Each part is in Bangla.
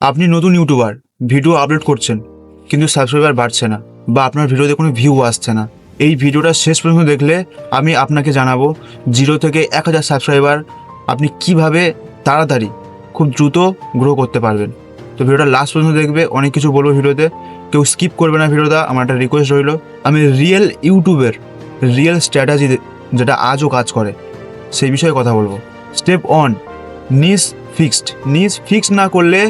আপনি নতুন ইউটিউবার, ভিডিও আপলোড করছেন কিন্তু সাবস্ক্রাইবার বাড়ছে না বা আপনার ভিডিওতে কোনো ভিউ আসছে না। এই ভিডিওটা শেষ পর্যন্ত দেখলে আমি আপনাকে জানাবো 0 থেকে 1000 সাবস্ক্রাইবার আপনি কিভাবে তাড়াতাড়ি খুব দ্রুত গ্রো করতে পারবেন। তো ভিডিওটা লাস্ট পর্যন্ত দেখবে, অনেক কিছু বলবো ভিডিওতে, কেউ স্কিপ করবে না ভিডিওটা, আমার একটা রিকোয়েস্ট রইল। আমি রিয়েল ইউটিউবের রিয়েল স্ট্র্যাটেজি যেটা আজও কাজ করে সেই বিষয়ে কথা বলবো। স্টেপ 1, নিশ ফিক্সড না করলে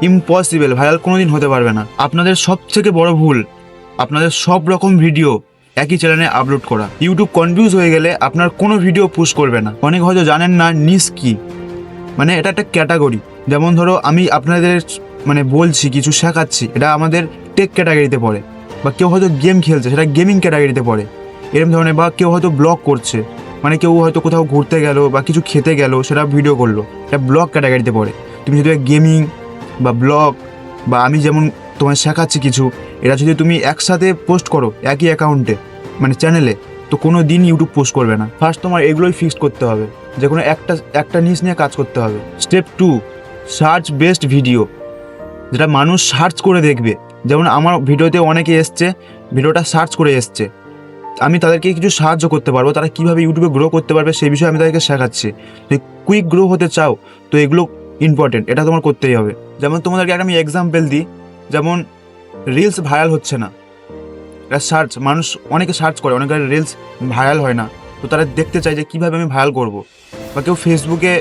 ইম্পসিবল ভাইরাল কোনোদিন হতে পারবে না। আপনাদের সব থেকে বড় ভুল আপনাদের সব রকম ভিডিও একই চ্যানেলে আপলোড করা। ইউটিউব কনফিউজ হয়ে গেলে আপনার কোনো ভিডিও পুশ করবে না। অনেক হয়তো জানেন না নিশ কি, মানে এটা একটা ক্যাটাগরি। যেমন ধরো আমি আপনাদের বলছি, কিছু শেখাচ্ছি, এটা আমাদের টেক ক্যাটাগরিতে পড়ে। বা কেউ হয়তো গেম খেলছে, সেটা গেমিং ক্যাটাগরিতে পড়ে এরকম ধরনের। বা কেউ হয়তো ব্লগ করছে, কেউ হয়তো কোথাও ঘুরতে গেল বা কিছু খেতে গেল, সেটা ভিডিও করলো, এটা ব্লগ ক্যাটাগরিতে পড়ে। তুমি যদি গেমিং বা ব্লগ বা আমি যেমন তোমায় শেখাচ্ছি কিছু, এটা যদি তুমি একসাথে পোস্ট করো একই অ্যাকাউন্টে চ্যানেলে, তো কোনো দিন ইউটিউব পোস্ট করবে না। ফার্স্ট তোমার এগুলোই ফিক্সড করতে হবে, যে কোনো একটা নিশ নিয়ে কাজ করতে হবে। স্টেপ 2, সার্চ বেস্ট ভিডিও, যেটা মানুষ সার্চ করে দেখবে। যেমন আমার ভিডিওতে অনেকে এসছে, ভিডিওটা সার্চ করে এসছে, আমি তাদেরকে কিছু সাহায্য করতে পারবো, তারা কীভাবে ইউটিউবে গ্রো করতে পারবে সেই বিষয়ে আমি তাদেরকে শেখাচ্ছি। যদি কুইক গ্রো হতে চাও তো এগুলো ইম্পর্টেন্ট, এটা তোমার করতেই হবে। যেমন তোমাদেরকে একটা আমি এক্সাম্পল দিই, যেমন রিলস ভাইরাল হচ্ছে না, এটা সার্চ, মানুষ অনেকে সার্চ করে, অনেকের রিলস ভাইরাল হয় না, তো তারা দেখতে চায় যে কীভাবে আমি ভাইরাল করব। বা কেউ ফেসবুকে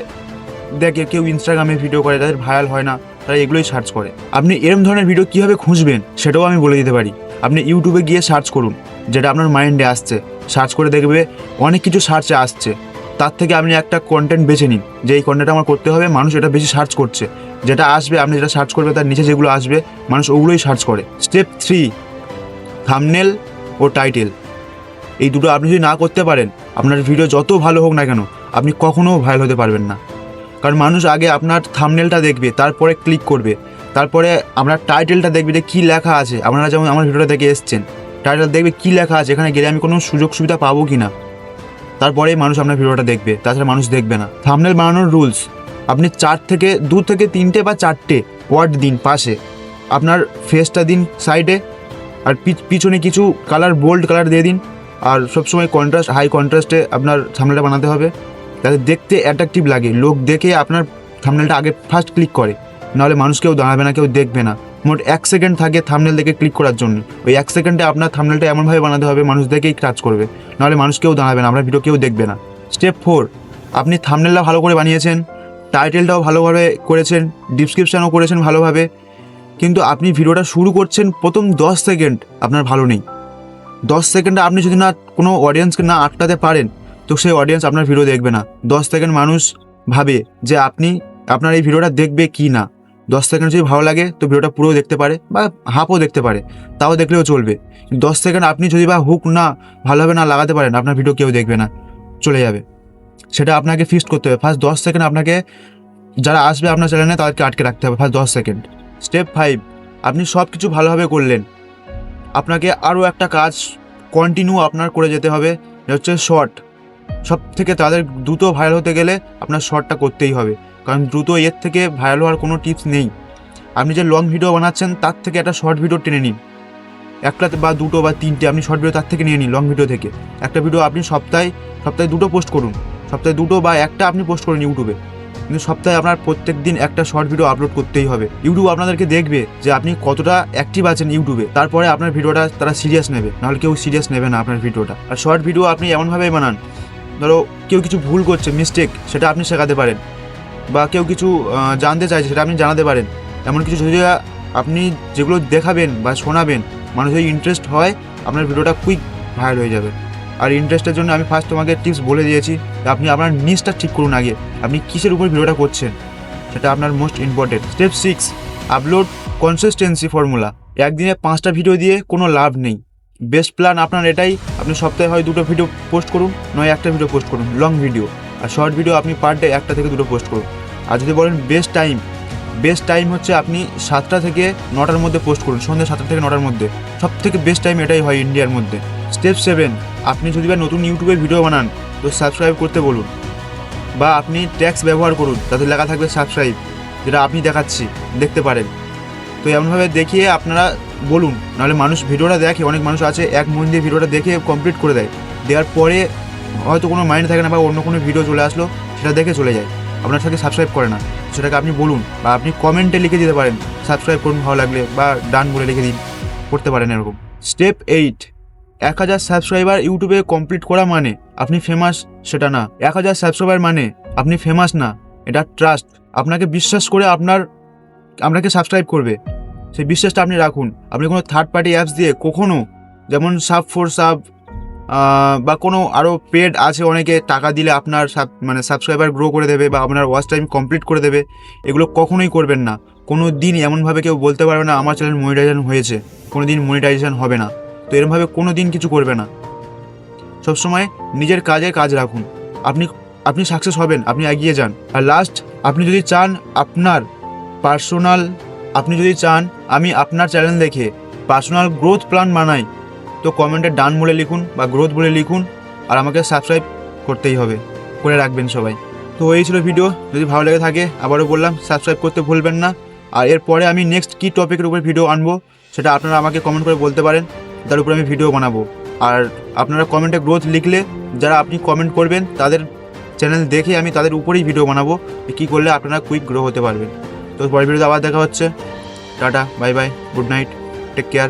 দেখে, কেউ ইনস্টাগ্রামে ভিডিও করে, তাদের ভাইরাল হয় না, তারা এগুলোই সার্চ করে। আপনি এরম ধরনের ভিডিও কীভাবে খুঁজবেন সেটাও আমি বলে দিতে পারি। আপনি ইউটিউবে গিয়ে সার্চ করুন, যেটা আপনার মাইন্ডে আসছে, সার্চ করে দেখবে অনেক কিছু সার্চে আসছে। তার থেকে আপনি একটা কন্টেন্ট বেছে নিন, যে এই কন্টেন্ট আমার করতে হবে, মানুষ এটা বেশি সার্চ করছে, যেটা আসবে, আপনি যেটা সার্চ করবে তার নিচে যেগুলো আসবে মানুষ ওগুলোই সার্চ করে। স্টেপ 3, থাম্বনেল ও টাইটেল। এই দুটো আপনি যদি না করতে পারেন, আপনার ভিডিও যত ভালো হোক না কেন, আপনি কখনও ভাইরাল হতে পারবেন না। কারণ মানুষ আগে আপনার থাম্বনেলটা দেখবে, তারপরে ক্লিক করবে, তারপরে আপনার টাইটেলটা দেখবে যে কী লেখা আছে। আপনারা যেমন আমার ভিডিওটা দেখে এসছেন, টাইটেল দেখবে কী লেখা আছে, এখানে গেলে আমি কোনো সুযোগ সুবিধা পাবো কি না, তারপরেই মানুষ আপনার ভিডিওটা দেখবে, তাছাড়া মানুষ দেখবে না। থাম্বনেল বানানোর রুলস, আপনি 2 থেকে 3টে বা 4টে ওয়ার্ড দিন পাশে, আপনার ফেসটা দিন সাইডে, আর পিছনে কিছু কালার, বোল্ড কালার দিয়ে দিন। আর সবসময় কন্ট্রাস্ট, হাই কন্ট্রাস্টে আপনার থাম্বনেলটা বানাতে হবে, যাতে দেখতে অ্যাট্রাকটিভ লাগে, লোক দেখে আপনার থাম্বনেলটা আগে ফার্স্ট ক্লিক করে, নাহলে মানুষ কেউ দাঁড়াবে না, কেউ দেখবে না। মোট 1 সেকেন্ড থাকে থাম্বনেল দেখে ক্লিক করার জন্য। ওই 1 সেকেন্ডে আপনার থাম্বনেলটা এমনভাবে বানাতে হবে মানুষ দেখেই কাজ করবে, নাহলে মানুষ কেউ দাঁড়াবে না, আপনার ভিডিও কেউ দেখবে না। স্টেপ 4, আপনি থাম্বনেলটা ভালো করে বানিয়েছেন, টাইটেলটাও ভালোভাবে করেছেন, ডিসক্রিপশানও করেছেন ভালোভাবে, কিন্তু আপনি ভিডিওটা শুরু করছেন, প্রথম 10 সেকেন্ড আপনার ভালো নেই। 10 সেকেন্ডে আপনি যদি না কোনো অডিয়েন্সকে না আটকাতে পারেন, তো সেই অডিয়েন্স আপনার ভিডিও দেখবে না। 10 সেকেন্ড মানুষ ভাবে যে আপনার এই ভিডিওটা দেখবে কি না। 10 সেকেন্ড যদি ভালো লাগে তো ভিডিওটা পুরো দেখতে পারে বা হাফও দেখতে পারে, তাও দেখলেও চলবে। 10 সেকেন্ড আপনি যদি বা হুক না ভালোভাবে না লাগাতে পারেন, আপনার ভিডিও কেউ দেখবে না, চলে যাবে। সেটা আপনাকে ফিক্সড করতে হবে। ফার্স্ট 10 সেকেন্ড আপনাকে, যারা আসবে আপনার চ্যানেলে তাদেরকে আটকে রাখতে হবে ফার্স্ট 10 সেকেন্ড। স্টেপ 5, আপনি সব কিছু ভালোভাবে করলেন, আপনাকে আরও একটা কাজ কন্টিনিউ আপনার করে যেতে হবে, এটা হচ্ছে শর্ট। সব থেকে তাদের দ্রুত ভাইরাল হতে গেলে আপনার শর্টটা করতেই হবে, কারণ দ্রুত এর থেকে ভাইরাল হওয়ার কোনো টিপস নেই। আপনি যে লং ভিডিও বানাচ্ছেন তার থেকে একটা শর্ট ভিডিও টেনে নিন, একটা বা 2টো বা 3টে আপনি শর্ট ভিডিও তার থেকে নিয়ে নিন। লং ভিডিও থেকে একটা ভিডিও আপনি সপ্তাহে 2টো পোস্ট করুন, সপ্তাহে 2টো বা একটা আপনি পোস্ট করুন ইউটিউবে, কিন্তু সপ্তাহে আপনার প্রত্যেক দিন একটা শর্ট ভিডিও আপলোড করতেই হবে। ইউটিউব আপনাদেরকে দেখবে যে আপনি কতটা অ্যাক্টিভ আছেন ইউটিউবে, তারপরে আপনার ভিডিওটা তারা সিরিয়াস নেবে, নাহলে কেউ সিরিয়াস নেবে না আপনার ভিডিওটা। আর শর্ট ভিডিও আপনি এমনভাবেই বানান, ধরো কেউ কিছু ভুল করছে, মিস্টেক, সেটা আপনি শেখাতে পারেন, বা কেউ কিছু জানতে চাইছে সেটা আপনি জানাতে পারেন। এমন কিছু যদি আপনি যেগুলো দেখাবেন বা শোনাবেন, মানুষের ইন্টারেস্ট হয়, আপনার ভিডিওটা কুইক ভাইরাল হয়ে যাবে। আর ইন্টারেস্টের জন্য আমি ফার্স্ট তোমাকে টিপস বলে দিয়েছি, আপনি আপনার নিচটা ঠিক করুন আগে, আপনি কিসের উপর ভিডিওটা করছেন, সেটা আপনার most important. Step 6, upload consistency formula. একদিনে 5টা ভিডিও দিয়ে কোনো লাভ নেই। বেস্ট প্ল্যান আপনার এটাই, আপনি সপ্তাহে হয় 2টো ভিডিও পোস্ট করুন, নয় একটা ভিডিও পোস্ট করুন লং ভিডিও, আর শর্ট ভিডিও আপনি পার ডে 1টা থেকে 2টো পোস্ট করুন। আর যদি বলেন বেস্ট টাইম হচ্ছে আপনি 7টা থেকে 9টার মধ্যে পোস্ট করুন, সন্ধ্যে 7টা থেকে 9টার মধ্যে, সব থেকে বেস্ট টাইম এটাই হয় ইন্ডিয়ার মধ্যে। স্টেপ 7, আপনি যদি বা নতুন ইউটিউবে ভিডিও বানান তো সাবস্ক্রাইব করতে বলুন, বা আপনি ট্যাক্স ব্যবহার করুন, তাতে লেখা থাকবে সাবস্ক্রাইব, যেটা আপনি দেখাচ্ছি দেখতে পারেন। তো এমনভাবে দেখিয়ে আপনারা বলুন, নাহলে মানুষ ভিডিওটা দেখে, অনেক মানুষ আছে এক মন দিয়ে ভিডিওটা দেখে কমপ্লিট করে দেয়, দেওয়ার পরে হয়তো কোনো মাইন্ড থাকে না বা অন্য কোনো ভিডিও চলে আসলো সেটা দেখে চলে যায়, আপনার সাথে সাবস্ক্রাইব করে না। সেটাকে আপনি বলুন বা আপনি কমেন্টে লিখে দিতে পারেন সাবস্ক্রাইব করুন ভালো লাগলে, বা ডান বলে লিখে দিন, করতে পারেন এরকম। স্টেপ 8, 1000 সাবস্ক্রাইবার ইউটিউবে কমপ্লিট করা মানে আপনি ফেমাস সেটা না। 1000 সাবস্ক্রাইবার মানে আপনি ফেমাস না, এটা ট্রাস্ট। আপনাকে বিশ্বাস করে আপনাকে সাবস্ক্রাইব করবে, সেই বিশ্বাসটা আপনি রাখুন। আপনি কোনো থার্ড পার্টি অ্যাপস দিয়ে কখনো, যেমন সাব বা কোনো আরও পেড আছে অনেকে, টাকা দিলে আপনার সাবস্ক্রাইবার গ্রো করে দেবে বা আপনার ওয়াচ টাইম কমপ্লিট করে দেবে, এগুলো কখনোই করবেন না। কোনো দিন এমনভাবে কেউ বলতে পারবে না আমার চ্যানেল মনিটাইজেশন হয়েছে, কোনো দিন মনিটাইজেশন হবে না। তো এরমভাবে কোনো দিন কিছু করবে না। সবসময় নিজের কাজে কাজ রাখুন, আপনি সাকসেস হবেন, আপনি এগিয়ে যান। আর লাস্ট, আপনি যদি চান আমি আপনার চ্যানেল দেখে পার্সোনাল গ্রোথ প্ল্যান বানাই, তো কমেন্টে ডান বলে লিখুন বা গ্রোথ বলে লিখুন, আর আমাকে সাবস্ক্রাইব করতেই হবে, করে রাখবেন সবাই। তো এই ছিল ভিডিও, যদি ভালো লেগে থাকে আবারও বললাম সাবস্ক্রাইব করতে ভুলবেন না। আর এরপরে আমি নেক্সট কী টপিকের উপর ভিডিও আনবো সেটা আপনারা আমাকে কমেন্ট করে বলতে পারেন, তার উপরে আমি ভিডিও বানাবো। আর আপনারা কমেন্টে গ্রোথ লিখলে, যারা আপনি কমেন্ট করবেন তাদের চ্যানেল দেখে আমি তাদের উপরেই ভিডিও বানাবো কী করলে আপনারা কুইক গ্রো হতে পারবেন। তো পরের ভিডিওতে আবার দেখা হচ্ছে। Tata, bye bye, good night, take care.